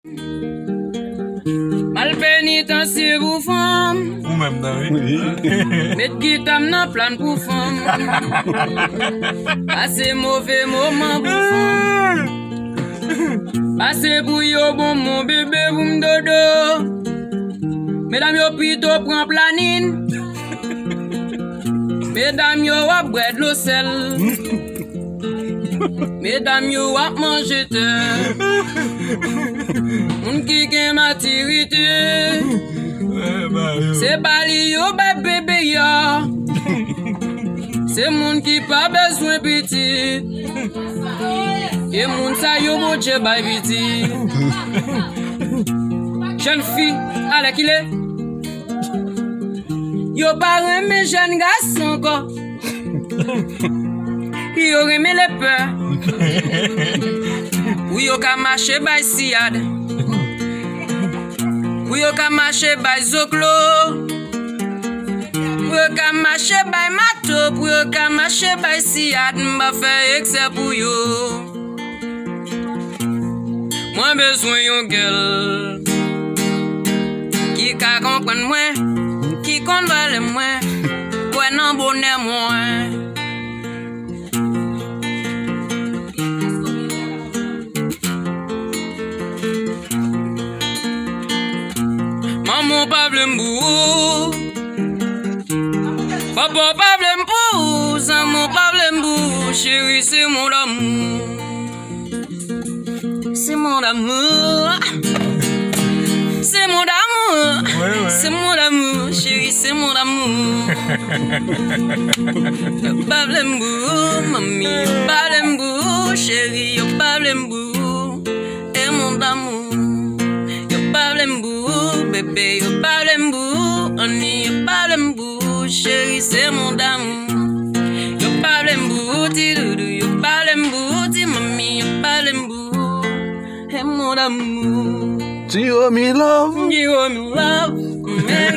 Mal pénitencier pour femme. Ou même dans Mettre gital dans plan pour femme. Assez mauvais moment pour femme. Assez pour yo bon mon bébé pour m'dodo. Mesdames yo plutôt prend planine. Mesdames yo a bread l'eau sel. Mesdames yo a manger terre. Moun qui gen maturité. C'est pas li yo ba bébé ya. C'est moun qui pas besoin petit. Et moun sa yo boche ba petit. Jeune fille, allez qu'il est. Yo pas remet jeune garçon quoi. Yo remet les peurs. Oui yo ka marcher by siad. Oui yo ka marcher by zoklo. Oui yo ka marcher by mato. Oui yo ka marcher by siad. M'a fait excès pour yo. Moi besoin yon girl qui ka comprendre moi, qui convale moi, quoi non bonheur moi. Maman pas blembou, papa pas blembou, maman pas blembou, chérie c'est mon amour. C'est mon amour, c'est mon amour, c'est mon amour, chérie, c'est mon amour. Yo pas blembou, mamie, yo pas blembou, chérie, yo pas blembou, et mon amour. Yo pas blembou, bébé, yo pas blembou, honey, yo pas blembou, chérie, c'est mon amour. Yo pas blembou, ti doudou, yo pas blembou, ti mamie, yo pas blembou. Mon amour, you owe me love. you owe me love, make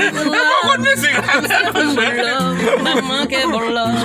me love, maman que bon love.